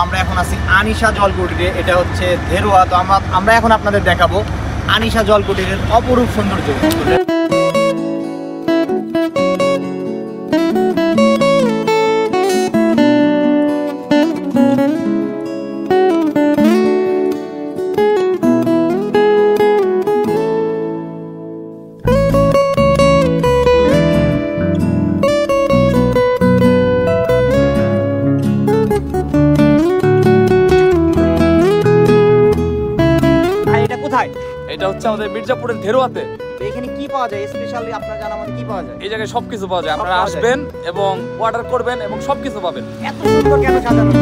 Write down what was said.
আমরা এখন আছি আনিশা জলকুটিরে, এটা হচ্ছে ধেরোয়া। তো আমরা এখন আপনাদের দেখাবো আনিশা জলকুটিরের অপরূপ সৌন্দর্য। এটা হচ্ছে আমাদের মির্জাপুরের ধেরোয়াতে। এখানে কি পাওয়া যায় স্পেশালি আপনার জানা মতে কি পাওয়া যায়? এই জায়গায় সবকিছু পাওয়া যায়, আপনারা আসবেন এবং অর্ডার করবেন এবং সবকিছু পাবেন। এত সুন্দর কেন সাজানো?